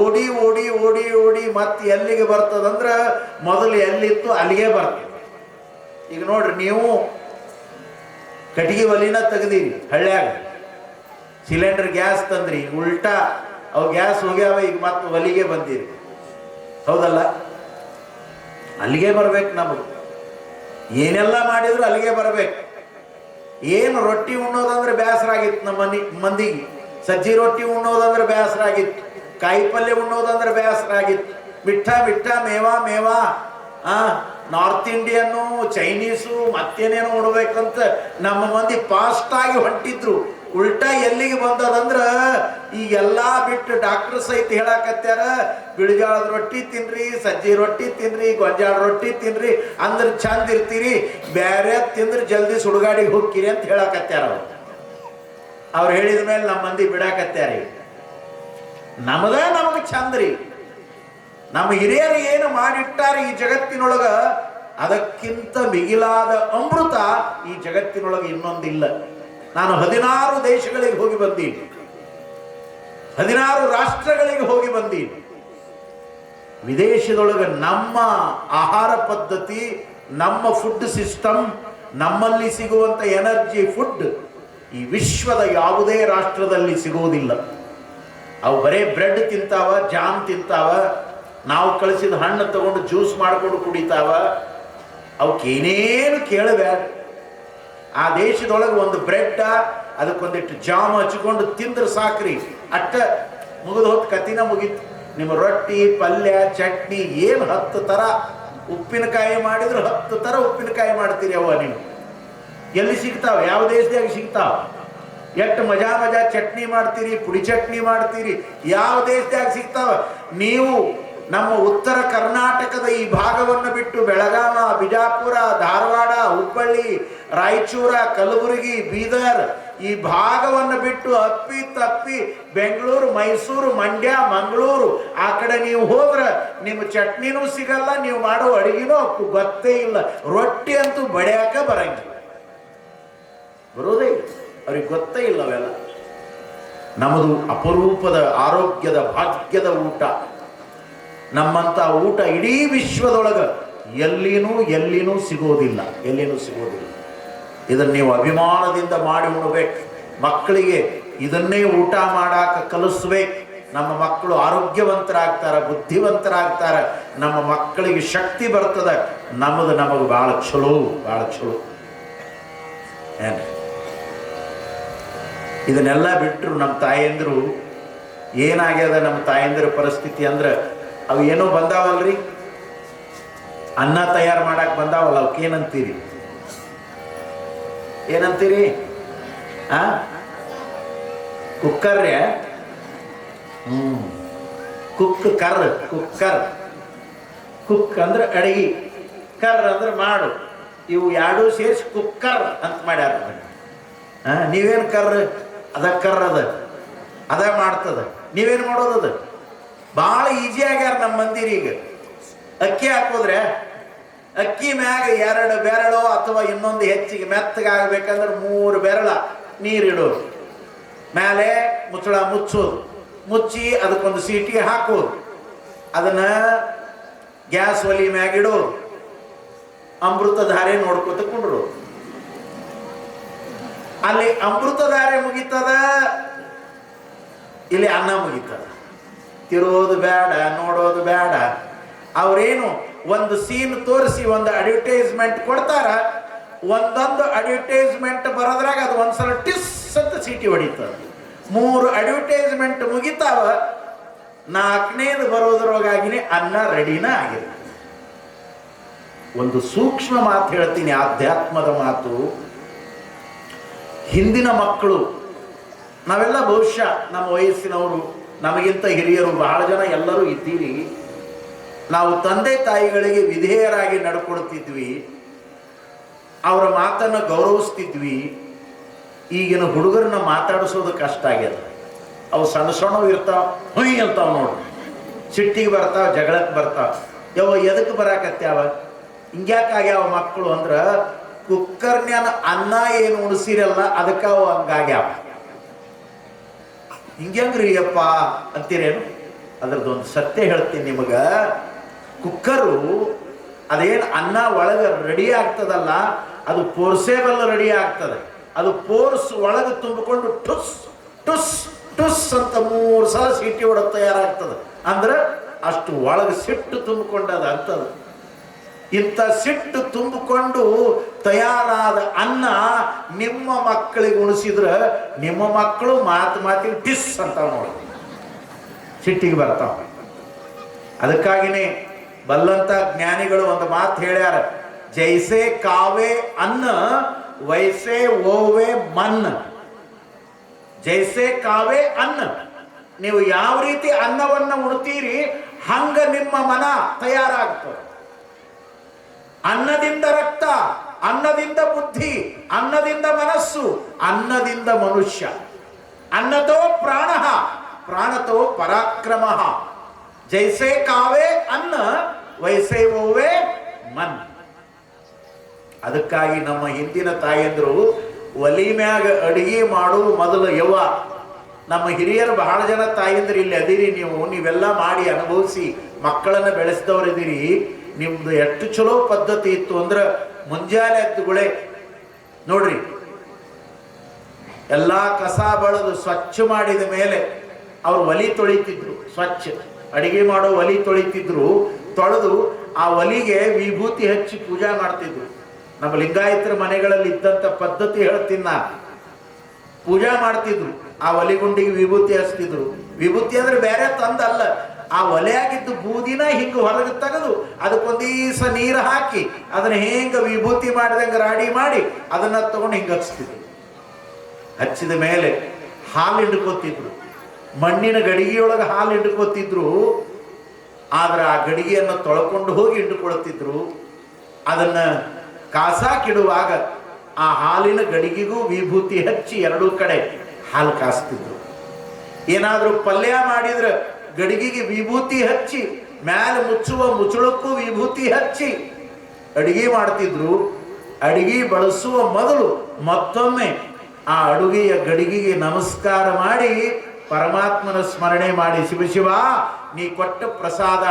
ಓಡಿ ಓಡಿ ಓಡಿ ಓಡಿ ಮತ್ತೆ ಎಲ್ಲಿಗೆ ಬರ್ತದಂದ್ರ ಮೊದಲು ಎಲ್ಲಿತ್ತು ಅಲ್ಲಿಗೆ ಬರ್ತದೆ. ಈಗ ನೋಡ್ರಿ, ನೀವು ಕಟ್ಟಿಗೆ ಒಲಿನ ತೆಗ್ದೀರಿ, ಹಳ್ಳ್ಯಾಗ ಸಿಲಿಂಡರ್ ಗ್ಯಾಸ್ ತಂದ್ರಿ, ಉಲ್ಟಾ ಅವು ಗ್ಯಾಸ್ ಹೋಗ್ಯಾವ, ಈಗ ಮತ್ತೆ ಒಲಿಗೆ ಬಂದಿರಿ, ಹೌದಲ್ಲ? ಅಲ್ಲಿಗೆ ಬರ್ಬೇಕು. ನಮಗೆ ಏನೆಲ್ಲ ಮಾಡಿದ್ರು ಅಲ್ಲಿಗೆ ಬರ್ಬೇಕು. ಏನು ರೊಟ್ಟಿ ಉಣ್ಣೋದಂದ್ರೆ ಬೇಸರ ಆಗಿತ್ತು ನಮ್ಮ ಮಂದಿಗೆ, ಸಜ್ಜಿ ರೊಟ್ಟಿ ಉಣ್ಣೋದಂದ್ರೆ ಬೇಸರ ಆಗಿತ್ತು, ಕಾಯಿ ಪಲ್ಯ ಉಣ್ಣೋದಂದ್ರೆ ಬೇಸರ ಆಗಿತ್ತು, ಮಿಠ ಮಿಠ Mewa Mewa, north Indian Chinese ಮತ್ತೇನೇನೋ ಉಣ್ಬೇಕಂತ ನಮ್ಮ ಮಂದಿ ಫಾಸ್ಟ್ ಆಗಿ ಹೊಂಟಿದ್ರು. ಉಲ್ಟಾ ಎಲ್ಲಿಗೆ ಬಂದದಂದ್ರ ಈಗೆಲ್ಲ ಬಿಟ್ಟು ಡಾಕ್ಟರ್ ಸಹಿತ ಹೇಳಕತ್ಯಾರ, ಬಿಳಿಜಾಳದ ರೊಟ್ಟಿ ತಿನ್ರಿ, ಸಜ್ಜಿ ರೊಟ್ಟಿ ತಿನ್ರಿ, ಗೊಂಜಾಳ ರೊಟ್ಟಿ ತಿನ್ರಿ, ಅಂದ್ರೆ ಚಂದ ಇರ್ತೀರಿ, ಬ್ಯಾರೆ ತಿಂದ್ರೆ ಜಲ್ದಿ ಸುಡುಗಾಡಿಗೆ ಹೋಗ್ಕಿರಿ ಅಂತ ಹೇಳಕತ್ಯಾರ. ಅವ್ರು ಹೇಳಿದ ಮೇಲೆ ನಮ್ಮ ಮಂದಿ ಬಿಡಾಕತ್ಯಾರಿ. ನಮಗೆ ಚಂದ್ರಿ. ನಮ್ಮ ಹಿರಿಯರು ಏನು ಮಾಡಿಟ್ಟಾರ ಈ ಜಗತ್ತಿನೊಳಗ ಅದಕ್ಕಿಂತ ಮಿಗಿಲಾದ ಅಮೃತ ಈ ಜಗತ್ತಿನೊಳಗೆ ಇನ್ನೊಂದಿಲ್ಲ. ನಾನು 16 ದೇಶಗಳಿಗೆ ಹೋಗಿ ಬಂದೀನಿ, 16 ರಾಷ್ಟ್ರಗಳಿಗೆ ಹೋಗಿ ಬಂದೀನಿ. ವಿದೇಶದೊಳಗೆ ನಮ್ಮ ಆಹಾರ ಪದ್ಧತಿ, ನಮ್ಮ ಫುಡ್ ಸಿಸ್ಟಮ್, ನಮ್ಮಲ್ಲಿ ಸಿಗುವಂತ ಎನರ್ಜಿ ಫುಡ್ ಈ ವಿಶ್ವದ ಯಾವುದೇ ರಾಷ್ಟ್ರದಲ್ಲಿ ಸಿಗುವುದಿಲ್ಲ. ಅವು ಬರೇ ಬ್ರೆಡ್ ತಿಂತಾವ, ಜಾಮ್ ತಿಂತಾವ, ನಾವು ಕಳಿಸಿದ ಹಣ್ಣು ತಗೊಂಡು ಜ್ಯೂಸ್ ಮಾಡಿಕೊಂಡು ಕುಡಿತಾವ. ಅವಕ್ಕೇನೇನು ಕೇಳಬೇಡ. ಆ ದೇಶದೊಳಗೆ ಒಂದು ಬ್ರೆಡ್, ಅದಕ್ಕೊಂದಿಟ್ಟು ಜಾಮ್ ಹಚ್ಕೊಂಡು ತಿಂದ್ರೆ ಸಾಕ್ರಿ, ಅಟ್ಟ ಮುಗಿದು ಹೊತ್ತು ಕತಿನ ಮುಗೀತು. ನಿಮ್ಮ ರೊಟ್ಟಿ, ಪಲ್ಯ, ಚಟ್ನಿ ಏನು 10 ಥರ ಉಪ್ಪಿನಕಾಯಿ ಮಾಡಿದ್ರೆ 10 ಥರ ಉಪ್ಪಿನಕಾಯಿ ಮಾಡ್ತೀರಿ. ಅವ ನೀವು ಎಲ್ಲಿ ಸಿಗ್ತಾವ? ಯಾವ ದೇಶದಾಗ ಸಿಗ್ತಾವ? ಎಷ್ಟು ಮಜಾ ಚಟ್ನಿ ಮಾಡ್ತೀರಿ, ಪುಡಿ ಚಟ್ನಿ ಮಾಡ್ತೀರಿ, ಯಾವ ದೇಶದಾಗ ಸಿಗ್ತಾವ? ನೀವು ನಮ್ಮ ಉತ್ತರ ಕರ್ನಾಟಕದ ಈ ಭಾಗವನ್ನು ಬಿಟ್ಟು ಬೆಳಗಾವ, ಬಿಜಾಪುರ, ಧಾರವಾಡ, ಹುಬ್ಬಳ್ಳಿ, ರಾಯಚೂರ, ಕಲಬುರಗಿ, ಬೀದರ್ ಈ ಭಾಗವನ್ನು ಬಿಟ್ಟು ಅಪ್ಪಿ ತಪ್ಪಿ ಬೆಂಗಳೂರು, ಮೈಸೂರು, ಮಂಡ್ಯ, ಮಂಗಳೂರು ಆ ಕಡೆ ನೀವು ಹೋದ್ರೆ ನಿಮ್ಮ ಚಟ್ನಿನೂ ಸಿಗಲ್ಲ, ನೀವು ಮಾಡೋ ಅಡಿಗೆನೂ ಗೊತ್ತೇ ಇಲ್ಲ. ರೊಟ್ಟಿ ಅಂತೂ ಬಡಿಯಾಕ ಬರಂಗಿಲ್ಲ, ಬರೋದೇ ಇಲ್ಲ, ಅವ್ರಿಗೆ ಗೊತ್ತೇ ಇಲ್ಲ. ಅವೆಲ್ಲ ನಮ್ಮದು ಅಪರೂಪದ ಆರೋಗ್ಯದ ಭಾಗ್ಯದ ಊಟ. ನಮ್ಮಂತ ಊಟ ಇಡೀ ವಿಶ್ವದೊಳಗೆ ಎಲ್ಲಿನೂ ಸಿಗೋದಿಲ್ಲ, ಎಲ್ಲಿನೂ ಸಿಗೋದಿಲ್ಲ. ಇದನ್ನು ನೀವು ಅಭಿಮಾನದಿಂದ ಮಾಡಿ ಉಣಬೇಕು. ಮಕ್ಕಳಿಗೆ ಇದನ್ನೇ ಊಟ ಮಾಡಾಕ ಕಲಿಸ್ಬೇಕು. ನಮ್ಮ ಮಕ್ಕಳು ಆರೋಗ್ಯವಂತರಾಗ್ತಾರೆ, ಬುದ್ಧಿವಂತರಾಗ್ತಾರೆ, ನಮ್ಮ ಮಕ್ಕಳಿಗೆ ಶಕ್ತಿ ಬರ್ತದೆ. ನಮಗೆ ಭಾಳ ಚಲೋ, ಭಾಳ ಚಲೋ. ಏನು ಇದನ್ನೆಲ್ಲ ಬಿಟ್ಟರು ನಮ್ಮ ತಾಯಂದಿರು ಏನಾಗ್ಯದ? ನಮ್ಮ ತಾಯಂದಿರ ಪರಿಸ್ಥಿತಿ ಅಂದ್ರೆ ಅವು ಏನೋ ಬಂದಾವಲ್ರಿ, ಅನ್ನ ತಯಾರು ಮಾಡಕ್ ಬಂದಾವಲ್ಲ, ಅವಕ್ಕೇನಂತೀರಿ? ಏನಂತೀರಿ? ಕುಕ್ಕರ್ರೆ? ಕುಕ್ಕರ್. ಕುಕ್ ಅಂದ್ರೆ ಅಡಿಗೆ, ಕರ್ ಅಂದ್ರೆ ಮಾಡು. ಇವು ಎರಡೂ ಸೇರಿಸಿ ಕುಕ್ಕರ್ ಅಂತ ಮಾಡ್ಯಾರ. ನೀವೇನು ಕರ್ರ? ಕರ್ರ ಅದ ಮಾಡ್ತದ. ನೀವೇನು ಮಾಡೋದದ? ಭಾಳ ಈಜಿ ಆಗ್ಯಾರ ನಮ್ಮ ಮಂದಿರಿ. ಈಗ ಅಕ್ಕಿ ಹಾಕೋದ್ರೆ ಅಕ್ಕಿ ಮ್ಯಾಗ 2 ಬೆರಳು ಅಥವಾ ಇನ್ನೊಂದು ಹೆಚ್ಚಿಗೆ ಮೆತ್ತಗಾಗಬೇಕಂದ್ರೆ 3 ಬೆರಳ ನೀರಿಡೋದು, ಮೇಲೆ ಮುಚ್ಚಳ ಮುಚ್ಚೋದು, ಮುಚ್ಚಿ ಅದಕ್ಕೊಂದು ಸೀಟಿ ಹಾಕೋದು, ಅದನ್ನ ಗ್ಯಾಸ್ ಒಲಿ ಮ್ಯಾಗ ಇಡೋದು, ಅಮೃತಧಾರೆ ನೋಡ್ಕೊತ ಕುಂಡ್ರೋದು. ಅಲ್ಲಿ ಅಮೃತಧಾರೆ ಮುಗಿತದ, ಇಲ್ಲಿ ಅನ್ನ ಮುಗಿತದ. ತಿರೋದು ಬೇಡ, ನೋಡೋದು ಬೇಡ. ಅವ್ರೇನು ಒಂದು ಸೀನ್ ತೋರಿಸಿ ಒಂದು ಅಡ್ವರ್ಟೈಸ್ಮೆಂಟ್ ಕೊಡ್ತಾರ. ಒಂದೊಂದು ಅಡ್ವರ್ಟೈಸ್ಮೆಂಟ್ ಬರೋದ್ರಾಗ ಅದು ಒಂದ್ಸಲ ಟಿಸ್ ಅಂತ ಸೀಟಿ ಹೊಡಿತದ. 3 ಅಡ್ವರ್ಟೈಸ್ಮೆಂಟ್ ಮುಗಿತಾವ, 4ನೇದು ಬರೋದ್ರೊಳಗಾಗಿನೇ ಅನ್ನ ರೆಡಿನ ಆಗಿರುತ್ತೆ. ಒಂದು ಸೂಕ್ಷ್ಮ ಮಾತು ಹೇಳ್ತೀನಿ, ಆಧ್ಯಾತ್ಮದ ಮಾತು. ಹಿಂದಿನ ಮಕ್ಕಳು, ನಾವೆಲ್ಲ ಬಹುಶಃ ನಮ್ಮ ವಯಸ್ಸಿನವರು, ನಮಗಿಂತ ಹಿರಿಯರು ಬಹಳ ಜನ ಎಲ್ಲರೂ ಇದ್ದೀರಿ. ನಾವು ತಂದೆ ತಾಯಿಗಳಿಗೆ ವಿಧೇಯರಾಗಿ ನಡ್ಕೊಡ್ತಿದ್ವಿ, ಅವರ ಮಾತನ್ನು ಗೌರವಿಸ್ತಿದ್ವಿ. ಈಗಿನ ಹುಡುಗರನ್ನ ಮಾತಾಡಿಸೋದು ಕಷ್ಟ ಆಗ್ಯದ. ಅವು ಸಣ್ಣವು ಇರ್ತಾವ, ಹುಯ್ ಅಂತಾವ ನೋಡ್ರಿ, ಸಿಟ್ಟಿಗೆ ಬರ್ತಾವ, ಜಗಳಕ್ಕೆ ಬರ್ತಾವ. ಎದಕ್ಕೆ ಬರಾಕತ್ಯಾವ? ಹಿಂಗ್ಯಾಕಾಗ್ಯಾವ ಮಕ್ಕಳು ಅಂದ್ರೆ ಕುಕ್ಕರ್ನ್ಯಾನ ಅನ್ನ ಏನು ಉಣಿಸಿರಲ್ಲ ಅದಕ್ಕೆ ಅವು ಹಂಗಾಗ್ಯಾವ. ಹಿಂಗ್ರಿ ಅಪ್ಪ ಅಂತೀರೇನು? ಅದ್ರದ್ದೊಂದು ಸತ್ಯ ಹೇಳ್ತೀನಿ ನಿಮಗ. ಕುಕ್ಕರು ಅದೇನು ಅನ್ನ ಒಳಗೆ ರೆಡಿ ಆಗ್ತದಲ್ಲ, ಅದು ಪೋರ್ಸೇಬಲ್ ರೆಡಿ ಆಗ್ತದೆ. ಅದು ಪೋರ್ಸ್ ಒಳಗೆ ತುಂಬಿಕೊಂಡು ಟುಸ್ ಟುಸ್ ಟುಸ್ ಅಂತ 3 ಸಲ ಸೀಟಿ ಹೊಡೆದು ತಯಾರಾಗ್ತದೆ. ಅಂದ್ರೆ ಅಷ್ಟು ಒಳಗೆ ಸಿಟ್ಟು ತುಂಬಿಕೊಂಡದ ಅಂತದ. ಇಂಥ ಸಿಟ್ಟು ತುಂಬಿಕೊಂಡು ತಯಾರಾದ ಅನ್ನ ನಿಮ್ಮ ಮಕ್ಕಳಿಗೆ ಉಣಿಸಿದ್ರೆ ನಿಮ್ಮ ಮಕ್ಕಳು ಮಾತಿಗೆ ಟಿಸ್ ಅಂತ ನೋಡಿ ಸಿಟ್ಟಿಗೆ ಬರ್ತಾವ. ಅದಕ್ಕಾಗಿನೇ ಬಲ್ಲಂತ ಜ್ಞಾನಿಗಳು ಒಂದು ಮಾತು ಹೇಳ್ಯಾರ, ಜೈಸೆ ಕಾವೆ ಅನ್ನ ವೈಸೆ ಓವೆ ಮನ್ನ. ಜೈಸೆ ಕಾವೆ ಅನ್ನ, ನೀವು ಯಾವ ರೀತಿ ಅನ್ನವನ್ನು ಉಣ್ತೀರಿ ಹಂಗ ನಿಮ್ಮ ಮನ ತಯಾರಾಗ್ತದೆ. ಅನ್ನದಿಂದ ರಕ್ತ, ಅನ್ನದಿಂದ ಬುದ್ಧಿ, ಅನ್ನದಿಂದ ಮನಸ್ಸು, ಅನ್ನದಿಂದ ಮನುಷ್ಯ. ಅನ್ನತೋ ಪ್ರಾಣ ಪ್ರಾಣತೋ ಪರಾಕ್ರಮ. ಜೈಸೆ ಕಾವೇ ಅನ್ನ ವೈಸೇ ಓವೇ ಮನ್. ಅದಕ್ಕಾಗಿ ನಮ್ಮ ಹಿಂದಿನ ತಾಯಂದ್ರು ಒಲಿ ಮ್ಯಾಗ ಅಡಿಗೆ ಮಾಡುವ ಮೊದಲು ಯವ್ವ. ನಮ್ಮ ಹಿರಿಯರು ಬಹಳ ಜನ ತಾಯಂದ್ರು ಇಲ್ಲಿ ಅದಿರಿ, ನೀವೆಲ್ಲ ಮಾಡಿ ಅನುಭವಿಸಿ ಮಕ್ಕಳನ್ನು ಬೆಳೆಸಿದವರಿದ್ದೀರಿ. ನಿಮ್ದು ಎಷ್ಟು ಚಲೋ ಪದ್ಧತಿ ಇತ್ತು ಅಂದ್ರೆ ಮುಂಜಾನೆ ಎದ್ದುಗಳೇ ನೋಡ್ರಿ ಎಲ್ಲಾ ಕಸ ಬಳದು ಸ್ವಚ್ಛ ಮಾಡಿದ ಮೇಲೆ ಅವ್ರು ಒಲಿ ತೊಳಿತಿದ್ರು. ಸ್ವಚ್ಛ ಅಡಿಗೆ ಮಾಡೋ ಒಲಿ ತೊಳಿತಿದ್ರು. ತೊಳೆದು ಆ ಒಲಿಗೆ ವಿಭೂತಿ ಹಚ್ಚಿ ಪೂಜಾ ಮಾಡ್ತಿದ್ರು. ನಮ್ಮ ಲಿಂಗಾಯತರ ಮನೆಗಳಲ್ಲಿ ಇದ್ದಂತ ಪದ್ಧತಿ ಹೇಳ್ತೀನಿ ನಾ. ಪೂಜಾ ಮಾಡ್ತಿದ್ರು, ಆ ಒಲಿಗುಂಡಿಗೆ ವಿಭೂತಿ ಹಚ್ತಿದ್ರು. ವಿಭೂತಿ ಅಂದ್ರೆ ಬೇರೆ ತಂದಲ್ಲ, ಆ ಒಲೆಯಾಗಿದ್ದು ಬೂದಿನ ಹಿಂಗ ಹೊರಗೆ ತೆಗೆದು ಅದಕ್ಕೊಂದೀಸ ನೀರು ಹಾಕಿ ಅದನ್ನ ಹೆಂಗ ವಿಭೂತಿ ಮಾಡಿದಂಗೆ ರಾಡಿ ಮಾಡಿ ಅದನ್ನ ತಗೊಂಡು ಹಿಂಗ ಹಚ್ತಿದ್ರು. ಹಚ್ಚಿದ ಮೇಲೆ ಹಾಲು ಹಿಡ್ಕೋತಿದ್ರು. ಮಣ್ಣಿನ ಗಡಿಗೆಯೊಳಗೆ ಹಾಲು ಹಿಡ್ಕೋತಿದ್ರು. ಆದ್ರೆ ಆ ಗಡಿಗೆಯನ್ನು ತೊಳ್ಕೊಂಡು ಹೋಗಿ ಹಿಡ್ಕೊಳ್ತಿದ್ರು. ಅದನ್ನ ಕಾಸಾಕಿಡುವಾಗ ಆ ಹಾಲಿನ ಗಡಿಗೆಗೂ ವಿಭೂತಿ ಹಚ್ಚಿ ಎರಡೂ ಕಡೆ ಹಾಲು ಕಾಸ್ತಿದ್ರು. ಏನಾದ್ರೂ ಪಲ್ಯ ಮಾಡಿದ್ರೆ ಗಡಿಗೆಗೆ ವಿಭೂತಿ ಹಚ್ಚಿ ಮ್ಯಾಲೆ ಮುಚ್ಚುವ ಮುಚ್ಚಳಕ್ಕೂ ವಿಭೂತಿ ಹಚ್ಚಿ ಅಡಿಗೆ ಮಾಡ್ತಿದ್ರು. ಅಡಿಗೆ ಬಳಸುವ ಮೊದಲು ಮತ್ತೊಮ್ಮೆ ಆ ಅಡುಗೆಯ ಗಡಿಗೆಗೆ ನಮಸ್ಕಾರ ಮಾಡಿ ಪರಮಾತ್ಮನ ಸ್ಮರಣೆ ಮಾಡಿ, ಶಿವ ಶಿವ ನೀ ಕೊಟ್ಟ ಪ್ರಸಾದ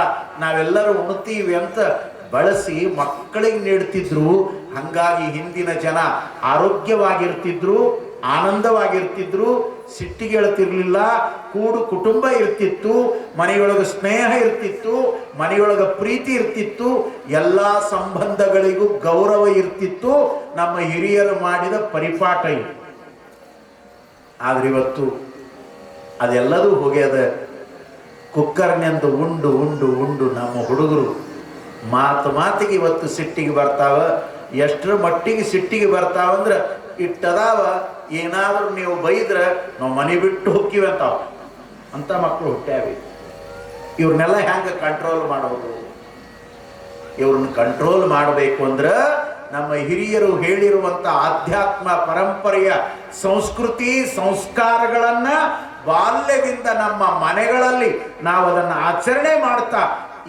ನಾವೆಲ್ಲರೂ ಉಣ್ತೀವಿ ಅಂತ ಬಳಸಿ ಮಕ್ಕಳಿಗೆ ನೀಡ್ತಿದ್ರು. ಹಂಗಾಗಿ ಹಿಂದಿನ ಜನ ಆರೋಗ್ಯವಾಗಿರ್ತಿದ್ರು, ಆನಂದವಾಗಿರ್ತಿದ್ರು, ಸಿಟ್ಟಿಗೆಳ್ತಿರ್ಲಿಲ್ಲ, ಕೂಡು ಕುಟುಂಬ ಇರ್ತಿತ್ತು, ಮನೆಯೊಳಗೆ ಸ್ನೇಹ ಇರ್ತಿತ್ತು, ಮನೆಯೊಳಗೆ ಪ್ರೀತಿ ಇರ್ತಿತ್ತು, ಎಲ್ಲ ಸಂಬಂಧಗಳಿಗೂ ಗೌರವ ಇರ್ತಿತ್ತು. ನಮ್ಮ ಹಿರಿಯರು ಮಾಡಿದ ಪರಿಪಾಠ ಇದು. ಆದ್ರೆ ಇವತ್ತು ಅದೆಲ್ಲದೂ ಹೋಗ್ಯದ. ಕುಕ್ಕರ್ನಿಂದ ಉಂಡು ಉಂಡು ಉಂಡು ನಮ್ಮ ಹುಡುಗರು ಮಾತಿಗೆ ಇವತ್ತು ಸಿಟ್ಟಿಗೆ ಬರ್ತಾವ. ಎಷ್ಟರ ಮಟ್ಟಿಗೆ ಸಿಟ್ಟಿಗೆ ಬರ್ತಾವಂದ್ರೆ ಇಟ್ಟದಾವ, ಏನಾದರೂ ನೀವು ಬೈದ್ರೆ ನಾವು ಮನೆ ಬಿಟ್ಟು ಹೋಗ್ತೀವಿ ಅಂತ ಮಕ್ಕಳು ಹುಟ್ಟ್ಯಾವಿ. ಇವ್ರನ್ನೆಲ್ಲ ಹೆಂಗೆ ಕಂಟ್ರೋಲ್ ಮಾಡೋದು? ಇವ್ರನ್ನ ಕಂಟ್ರೋಲ್ ಮಾಡಬೇಕು ಅಂದ್ರೆ ನಮ್ಮ ಹಿರಿಯರು ಹೇಳಿರುವಂಥ ಆಧ್ಯಾತ್ಮ ಪರಂಪರೆಯ ಸಂಸ್ಕೃತಿ ಸಂಸ್ಕಾರಗಳನ್ನ ಬಾಲ್ಯದಿಂದ ನಮ್ಮ ಮನೆಗಳಲ್ಲಿ ನಾವು ಅದನ್ನು ಆಚರಣೆ ಮಾಡ್ತಾ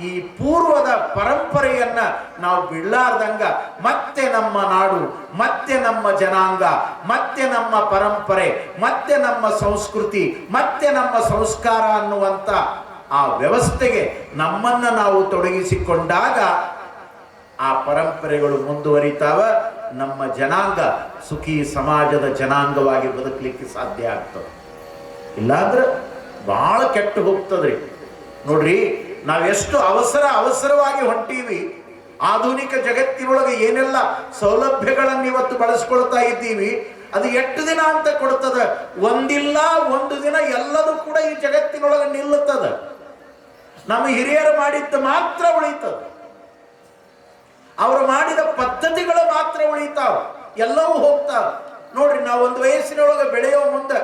ಈ ಪೂರ್ವದ ಪರಂಪರೆಯನ್ನ ನಾವು ಬಿಡಲಾರ್ದಂಗ ಮತ್ತೆ ನಮ್ಮ ನಾಡು, ಮತ್ತೆ ನಮ್ಮ ಜನಾಂಗ, ಮತ್ತೆ ನಮ್ಮ ಪರಂಪರೆ, ಮತ್ತೆ ನಮ್ಮ ಸಂಸ್ಕೃತಿ, ಮತ್ತೆ ನಮ್ಮ ಸಂಸ್ಕಾರ ಅನ್ನುವಂಥ ಆ ವ್ಯವಸ್ಥೆಗೆ ನಮ್ಮನ್ನ ನಾವು ತೊಡಗಿಸಿಕೊಂಡಾಗ ಆ ಪರಂಪರೆಗಳು ಮುಂದುವರಿತಾವ. ನಮ್ಮ ಜನಾಂಗ ಸುಖಿ ಸಮಾಜದ ಜನಾಂಗವಾಗಿ ಬದುಕಲಿಕ್ಕೆ ಸಾಧ್ಯ ಆಗ್ತದೆ. ಇಲ್ಲಾಂದ್ರೆ ಬಹಳ ಕೆಟ್ಟು ಹೋಗ್ತದ್ರಿ. ನೋಡ್ರಿ, ನಾವೆಷ್ಟು ಅವಸರವಾಗಿ ಹೊಂಟೀವಿ. ಆಧುನಿಕ ಜಗತ್ತಿನೊಳಗೆ ಏನೆಲ್ಲ ಸೌಲಭ್ಯಗಳನ್ನು ಇವತ್ತು ಬಳಸ್ಕೊಳ್ತಾ ಇದ್ದೀವಿ, ಅದು ಎಷ್ಟು ದಿನ ಅಂತ ಕೊಡ್ತದ? ಒಂದಿಲ್ಲ ಒಂದು ದಿನ ಎಲ್ಲದೂ ಕೂಡ ಈ ಜಗತ್ತಿನೊಳಗೆ ನಿಲ್ಲುತ್ತದ. ನಮ್ಮ ಹಿರಿಯರು ಮಾಡಿದ್ದು ಮಾತ್ರ ಉಳಿತದ. ಅವರು ಮಾಡಿದ ಪದ್ಧತಿಗಳು ಮಾತ್ರ ಉಳಿತಾವ, ಎಲ್ಲವೂ ಹೋಗ್ತಾವ. ನೋಡ್ರಿ, ನಾವು ಒಂದು ವಯಸ್ಸಿನೊಳಗೆ ಬೆಳೆಯೋ ಮುಂದೆ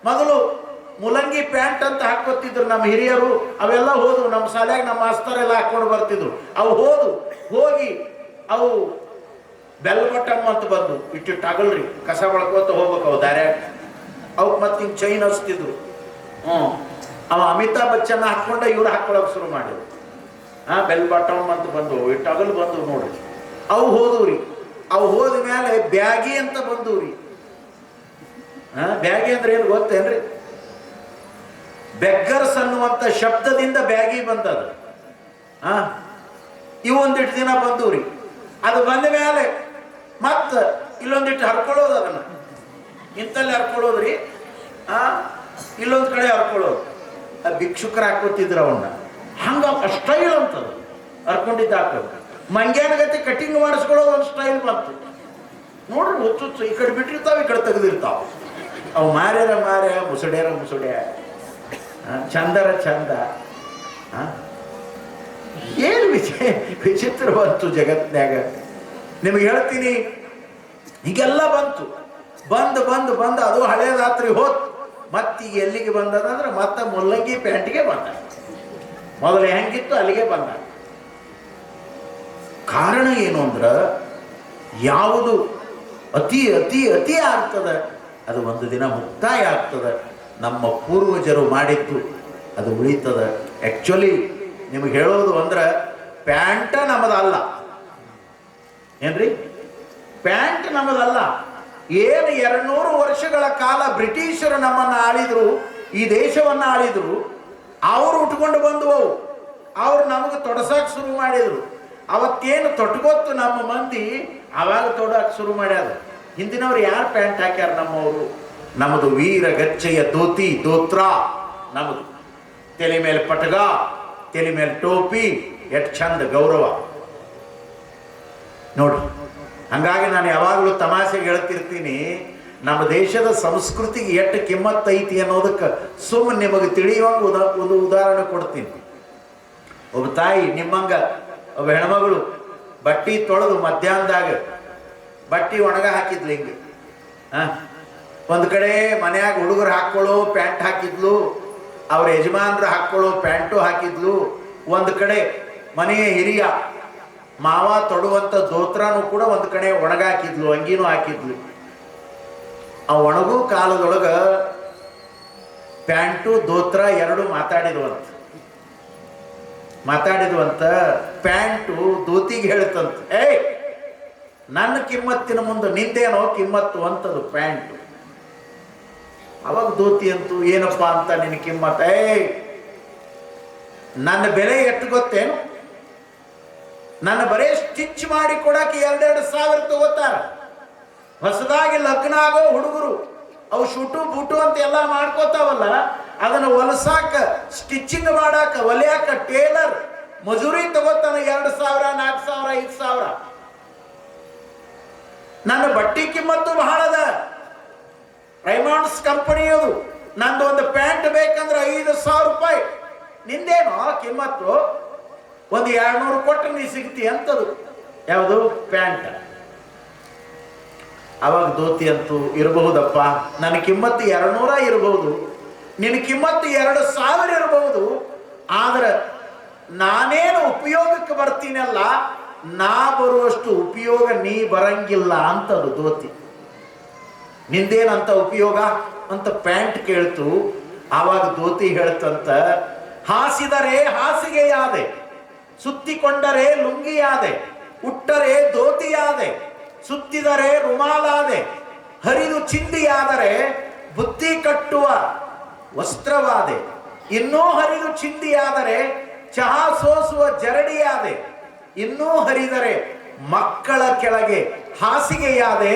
ಮೊದಲು ಮುಲಂಗಿ ಪ್ಯಾಂಟ್ ಅಂತ ಹಾಕೋತಿದ್ರು ನಮ್ಮ ಹಿರಿಯರು. ಅವೆಲ್ಲ ಹೋದ್ರು, ನಮ್ಮ ಶಾಲೆಯಾಗ ನಮ್ಮ ಮಾಸ್ತರೆಲ್ಲ ಹಾಕೊಂಡು ಬರ್ತಿದ್ರು. ಅವು ಹೋಗಿ ಅವು ಬೆಲ್ ಬಟಮ್ ಅಂತ ಬಂದು ಇಟ್ಟಿಟ್ಟು ಆಗಲ್ರಿ, ಕಸ ಬಳಕೋತ ಹೋಗ್ಬೇಕು ಅವು ದಾರ್ಯಾಗ. ಅವಕ್ಕೆ ಮತ್ತೆ ಹಿಂಗೆ ಚೈನ್ ಹಚ್ತಿದ್ರು. ಅವ ಅಮಿತಾಬ್ ಬಚ್ಚನ್ ಹಾಕೊಂಡ ಇವ್ರು ಹಾಕೊಳಕ್ ಶುರು ಮಾಡಿದ್ರು. ಬೆಲ್ ಬಟಮ್ ಅಂತ ಬಂದು ಇಟ್ಟಗಲ್ ಬಂದು ನೋಡ್ರಿ. ಅವು ಹೋದವ್ರಿ. ಅವು ಹೋದ ಮೇಲೆ ಬ್ಯಾಗಿ ಅಂತ ಬಂದವ್ರಿ. ಬ್ಯಾಗಿ ಅಂದ್ರೆ ಏನು ಗೊತ್ತೇನ್ರಿ? ಬೆಗ್ಗರ್ಸ್ ಅನ್ನುವಂಥ ಶಬ್ದದಿಂದ ಬ್ಯಾಗಿ ಬಂದದ. ಇವೊಂದಿಟ್ಟು ದಿನ ಬಂದವ್ರಿ. ಅದು ಬಂದ ಮೇಲೆ ಮತ್ತ ಇಲ್ಲೊಂದಿಟ್ಟು ಹರ್ಕೊಳ್ಳೋದು, ಅದನ್ನ ಇಂತಲ್ಲಿ ಹರ್ಕೊಳ್ಳೋದ್ರಿ, ಇಲ್ಲೊಂದ್ ಕಡೆ ಹರ್ಕೊಳ್ಳೋದು. ಭಿಕ್ಷುಕರು ಹಾಕೋತಿದ್ರು ಅವನ್ನ. ಹಂಗ ಸ್ಟೈಲ್ ಅಂತದ ಹರ್ಕೊಂಡಿದ್ದ ಹಾಕೋದು. ಮಂಗ್ಯಾನಗತಿ ಕಟಿಂಗ್ ಮಾಡಿಸ್ಕೊಳ್ಳೋದು ಒಂದು ಸ್ಟೈಲ್ ಬಂತು. ನೋಡ್ರಿ, ಹುಚ್ಚು ಈ ಕಡೆ ಬಿಟ್ಟಿರ್ತಾವ, ಈ ಕಡೆ ತೆಗೆದಿರ್ತಾವ. ಅವು ಮಾರ್ಯ ಮುಸುಡ್ಯ, ಚಂದರ ಚಂದ. ಏನು ವಿಚಿತ್ರ ಬಂತು ಜಗತ್ನ್ಯಾಗ. ನಿಮಗೆ ಹೇಳ್ತೀನಿ, ಹೀಗೆಲ್ಲ ಬಂತು. ಬಂದು ಅದು ಹಳೇದಾತ್ರಿ ಹೋತ್. ಮತ್ತೀಗ ಎಲ್ಲಿಗೆ ಬಂದದಂದ್ರೆ ಮತ್ತೆ ಮುಲ್ಲಂಗಿ ಪ್ಯಾಂಟ್ಗೆ ಬಂದ. ಮೊದಲು ಹೆಂಗಿತ್ತು ಅಲ್ಲಿಗೆ ಬಂದ. ಕಾರಣ ಏನು ಅಂದ್ರೆ, ಯಾವುದು ಅತಿ ಅತಿ ಅತಿ ಆಗ್ತದೆ ಅದು ಒಂದು ದಿನ ಮುಕ್ತಾಯ ಆಗ್ತದೆ. ನಮ್ಮ ಪೂರ್ವಜರು ಮಾಡಿದ್ದು ಅದು ಉಳಿತದ. ಆ್ಯಕ್ಚುಲಿ ನಿಮಗೆ ಹೇಳೋದು ಅಂದ್ರೆ ಪ್ಯಾಂಟ ನಮ್ಮದಲ್ಲ ಏನ್ರಿ, ಪ್ಯಾಂಟ್ ನಮ್ಮದಲ್ಲ. ಏನು 200 ವರ್ಷಗಳ ಕಾಲ ಬ್ರಿಟಿಷರು ನಮ್ಮನ್ನು ಆಳಿದ್ರು, ಈ ದೇಶವನ್ನು ಆಳಿದ್ರು, ಅವರು ಉಟ್ಕೊಂಡು ಬಂದವು, ಅವ್ರು ನಮಗೆ ತೊಡಸಕ್ಕೆ ಶುರು ಮಾಡಿದರು. ಅವತ್ತೇನು ತೊಟ್ಗೊತ್ತು ನಮ್ಮ ಮಂದಿ ಆವಾಗ ತೊಡಕ್ಕೆ ಶುರು ಮಾಡ್ಯಾರ. ಹಿಂದಿನವ್ರು ಯಾರು ಪ್ಯಾಂಟ್ ಹಾಕ್ಯಾರ? ನಮ್ಮವರು. ನಮ್ಮದು ವೀರ ಗಚ್ಚೆಯ ಧೋತಿ ದೋತ್ರ ನಮ್ಮದು. ತಲೆ ಮೇಲೆ ಪಟಗ, ತಲೆ ಮೇಲೆ ಟೋಪಿ, ಎಷ್ಟು ಚಂದ ಗೌರವ ನೋಡ್ರಿ. ಹಂಗಾಗಿ ನಾನು ಯಾವಾಗಲೂ ತಮಾಷೆಗೆ ಹೇಳ್ತಿರ್ತೀನಿ, ನಮ್ಮ ದೇಶದ ಸಂಸ್ಕೃತಿಗೆ ಎಷ್ಟು ಕಿಮ್ಮತ್ತೈತಿ ಅನ್ನೋದಕ್ಕೆ ಸುಮ್ಮನೆ ನಿಮಗೆ ತಿಳಿಯುವಂಗೆ ಒಂದು ಉದಾಹರಣೆ ಕೊಡ್ತೀನಿ. ಒಬ್ಬ ತಾಯಿ ನಿಮ್ಮಂಗ ಒಬ್ಬ ಹೆಣ್ಮಗಳು ಬಟ್ಟೆ ತೊಳೆದು ಮಧ್ಯಾಹ್ನದಾಗ ಬಟ್ಟೆ ಒಣಗ ಹಾಕಿದ್ಲು. ಹಿಂಗೆ ಒಂದು ಕಡೆ ಮನ್ಯಾಗ ಹುಡುಗರು ಹಾಕ್ಕೊಳ್ಳೋ ಪ್ಯಾಂಟ್ ಹಾಕಿದ್ಲು, ಅವ್ರ ಯಜಮಾನ್ರು ಹಾಕ್ಕೊಳ್ಳೋ ಪ್ಯಾಂಟು ಹಾಕಿದ್ಲು. ಒಂದು ಕಡೆ ಮನೆಯ ಹಿರಿಯ ಮಾವ ತೊಡುವಂಥ ದೋತ್ರನೂ ಕೂಡ ಒಂದು ಕಡೆ ಒಣಗ ಹಾಕಿದ್ಲು, ಅಂಗಿನೂ ಹಾಕಿದ್ಲು. ಆ ಒಣಗೂ ಕಾಲದೊಳಗೆ ಪ್ಯಾಂಟು ದೋತ್ರ ಎರಡು ಮಾತಾಡಿದ್ವಂತ. ಪ್ಯಾಂಟು ದೋತಿಗೆ ಹೇಳ್ತಂತ, ಏಯ್ ನನ್ನ ಕಿಮ್ಮತ್ತಿನ ಮುಂದೆ ನಿಂದೇನೋ ಕಿಮ್ಮತ್ತು ಅಂತದು ಪ್ಯಾಂಟು. ಅವಾಗ ದೋತಿ ಅಂತೂ ಏನಪ್ಪ ಅಂತ ನಿನ್ನ ಕಿಮ್ಮತ್? ಏಯ್ ನನ್ನ ಬೆಲೆ ಎಷ್ಟು ಗೊತ್ತೇನು? ನನ್ನ ಬರೇ ಸ್ಟಿಚ್ ಮಾಡಿ ಕೊಡಕ್ಕೆ 2,000 ತಗೋತಾರ. ಹೊಸದಾಗಿ ಲಗ್ನ ಆಗೋ ಹುಡುಗರು ಅವು ಶೂಟು ಬೂಟು ಅಂತ ಎಲ್ಲ ಮಾಡ್ಕೋತಾವಲ್ಲ, ಅದನ್ನು ಹೊಲಸಾಕ, ಸ್ಟಿಚಿಂಗ್ ಮಾಡಾಕ, ಹೊಲಿಯಾಕ ಟೇಲರ್ ಮಜೂರಿ ತಗೋತಾನ 2,000, 4,000, 5,000. ನನ್ನ ಬಟ್ಟೆ ಕಿಮ್ಮತ್ತು ಬಹಳ ಅದ. ರೈಮಾಂಡ್ಸ್ ಕಂಪನಿಯದು. ನಂದು ಒಂದು ಪ್ಯಾಂಟ್ ಬೇಕಂದ್ರೆ 5,000 ರೂಪಾಯಿ. ನಿಂದೇನೋ ಕಿಮ್ಮತ್ತು? ಒಂದು 200 ಕೊಟ್ಟರೆ ನೀ ಸಿಗ್ತಿ ಅಂತದು. ಯಾವುದು? ಪ್ಯಾಂಟ್. ಅವಾಗ ದೋತಿ ಅಂತೂ ಇರಬಹುದಪ್ಪ, ನನ್ನ ಕಿಮ್ಮತ್ತು 200 ಇರಬಹುದು, ನಿನ್ನ ಕಿಮ್ಮತ್ತು 2,000 ಇರಬಹುದು. ಆದ್ರೆ ನಾನೇನು ಉಪಯೋಗಕ್ಕೆ ಬರ್ತೀನಲ್ಲ, ನಾ ಬರುವಷ್ಟು ಉಪಯೋಗ ನೀ ಬರಂಗಿಲ್ಲ ಅಂತದು ದೋತಿ. ನಿಂದೇನಂತ ಉಪಯೋಗ ಅಂತ ಪ್ಯಾಂಟ್ ಕೇಳ್ತು. ಆವಾಗ ದೋತಿ ಹೇಳ್ತಂತ, ಹಾಸಿದರೆ ಹಾಸಿಗೆಯಾದೆ, ಸುತ್ತಿಕೊಂಡರೆ ಲುಂಗಿಯಾದೆ, ಉಟ್ಟರೆ ಧೋತಿಯಾದೆ, ಸುತ್ತಿದರೆ ರುಮಾಲಾದೆ, ಹರಿದು ಚಿಂದಿಯಾದರೆ ಬುತ್ತಿ ಕಟ್ಟುವ ವಸ್ತ್ರವಾದೆ, ಇನ್ನೂ ಹರಿದು ಚಿಂದಿಯಾದರೆ ಚಹಾ ಸೋಸುವ ಜರಡಿಯಾದೆ, ಇನ್ನೂ ಹರಿದರೆ ಮಕ್ಕಳ ಕೆಳಗೆ ಹಾಸಿಗೆಯಾದೆ,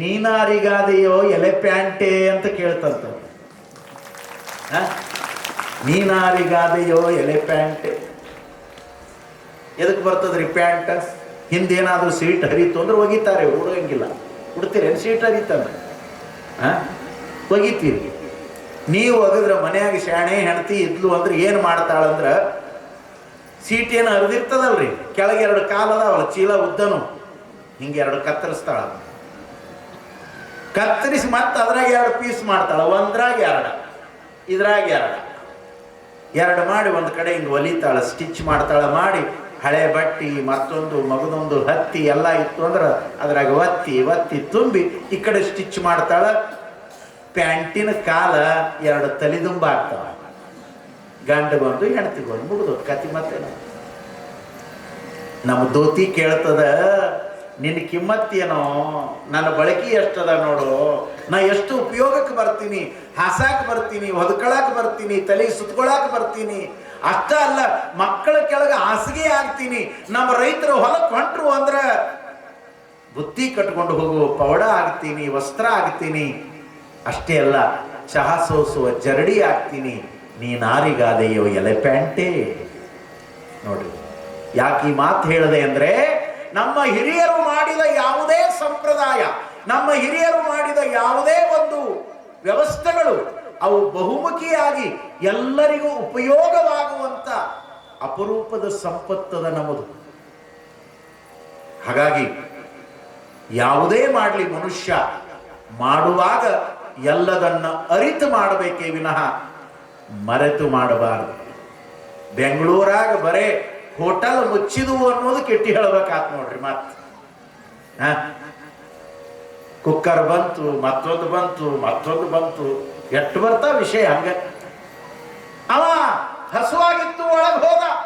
ನೀನಾರಿಗಾದೆಯೋ ಎಲೆ ಪ್ಯಾಂಟೆ ಅಂತ ಕೇಳ್ತಂತ. ನೀನಾರಿಗಾದೆಯೋ ಎಲೆ ಪ್ಯಾಂಟೆ. ಎದಕ್ಕೆ ಬರ್ತದ್ರಿ ಪ್ಯಾಂಟ್? ಹಿಂದೇನಾದ್ರೂ ಸೀಟ್ ಹರಿತು ಅಂದ್ರೆ ಒಗಿತಾರೆ, ಉಡಂಗಿಲ್ಲ. ಉಡ್ತೀರೇನು? ಸೀಟ್ ಹರಿತಂದ್ರೆ ಒಗಿತೀರಿ. ನೀವು ಒಗದ್ರೆ ಮನೆಯಾಗ ಶಾಣೆ ಹೆಂಡತಿ ಇದ್ಲು ಅಂದ್ರೆ ಏನು ಮಾಡ್ತಾಳಂದ್ರೆ, ಸೀಟ್ ಏನು ಹರಿದಿರ್ತದಲ್ರಿ, ಕೆಳಗೆ 2 ಕಾಲು ಅದಾವಲ್ಲ, ಚೀಲ ಉದ್ದನು ಹಿಂಗೆ 2 ಕತ್ತರಿಸ್ತಾಳ. ಕತ್ತರಿಸಿ ಮತ್ತೆ ಅದ್ರಾಗ 2 ಪೀಸ್ ಮಾಡ್ತಾಳ. ಒಂದ್ರಾಗ 2, ಇದ್ರಾಗ 2 ಮಾಡಿ ಒಂದು ಕಡೆ ಹಿಂಗೆ ಹೊಲಿತಾಳ, ಸ್ಟಿಚ್ ಮಾಡ್ತಾಳ. ಮಾಡಿ ಹಳೆ ಬಟ್ಟಿ ಮತ್ತೊಂದು ಮಗದೊಂದು ಹತ್ತಿ ಎಲ್ಲ ಇತ್ತು ಅಂದ್ರೆ ಅದ್ರಾಗ ಒತ್ತಿ ತುಂಬಿ ಈ ಕಡೆ ಸ್ಟಿಚ್ ಮಾಡ್ತಾಳ. ಪ್ಯಾಂಟಿನ ಕಾಲ 2 ತಲೆದುಂಬ ಆಗ್ತಾವ. ಗಂಡಗೊಂದು ಹೆಣ್ತಿಗೊಂದು ಮುಗಿದು ಕತಿ. ಮತ್ತೆ ನಮ್ಮ ದೋತಿ ಕೇಳ್ತದ, ನಿನ್ನ ಕಿಮ್ಮತ್ತೇನೋ, ನನ್ನ ಬಳಕೆ ಎಷ್ಟದ ನೋಡು, ನಾ ಎಷ್ಟು ಉಪಯೋಗಕ್ಕೆ ಬರ್ತೀನಿ, ಹಾಸಾಕ ಬರ್ತೀನಿ, ಹೊದ್ಕೊಳಕ್ಕೆ ಬರ್ತೀನಿ, ತಲೆಗೆ ಸುತ್ಕೊಳಕ್ಕೆ ಬರ್ತೀನಿ. ಅಷ್ಟ ಅಲ್ಲ, ಮಕ್ಕಳ ಕೆಳಗೆ ಹಾಸಿಗೆ ಆಗ್ತೀನಿ. ನಮ್ಮ ರೈತರು ಹೊಲಕ್ಕೆ ಹೊಂಟ್ರು ಅಂದ್ರೆ ಬುತ್ತಿ ಕಟ್ಕೊಂಡು ಹೋಗುವ ಪೌಡ ಆಗ್ತೀನಿ, ವಸ್ತ್ರ ಆಗ್ತೀನಿ. ಅಷ್ಟೇ ಅಲ್ಲ, ಚಹಾ ಸೋಸುವ ಜರಡಿ ಆಗ್ತೀನಿ. ನೀನಾರಿಗಾದೆಯೋ ಎಲೆ ಪ್ಯಾಂಟೆ. ನೋಡ್ರಿ, ಯಾಕೆ ಈ ಮಾತು ಹೇಳಿದೆ ಅಂದ್ರೆ, ನಮ್ಮ ಹಿರಿಯರು ಮಾಡಿದ ಯಾವುದೇ ಸಂಪ್ರದಾಯ, ನಮ್ಮ ಹಿರಿಯರು ಮಾಡಿದ ಯಾವುದೇ ಒಂದು ವ್ಯವಸ್ಥೆಗಳು ಅವು ಬಹುಮುಖಿಯಾಗಿ ಎಲ್ಲರಿಗೂ ಉಪಯೋಗವಾಗುವಂತ ಅಪರೂಪದ ಸಂಪತ್ತದ ನಮ್ಮದು. ಹಾಗಾಗಿ ಯಾವುದೇ ಮಾಡಲಿ ಮನುಷ್ಯ ಮಾಡುವಾಗ ಎಲ್ಲದನ್ನ ಅರಿತು ಮಾಡಬೇಕೇ ವಿನಃ ಮರೆತು ಮಾಡಬಾರದು. ಬೆಂಗಳೂರಾಗ ಬರೇ ಹೋಟೆಲ್ ಮುಚ್ಚಿದುವು ಅನ್ನೋದು ಕೆಟ್ಟಿ ಹೇಳ್ಬೇಕಾತ್ ನೋಡ್ರಿ. ಮತ್ ಕುಕ್ಕರ್ ಬಂತು, ಮತ್ತೊಂದು ಬಂತು. ಎಷ್ಟು ಬರ್ತಾ ವಿಷಯ ಹಂಗ. ಅವ ಹಸುವಾಗಿತ್ತು ಒಳಗೆ ಹೋದ.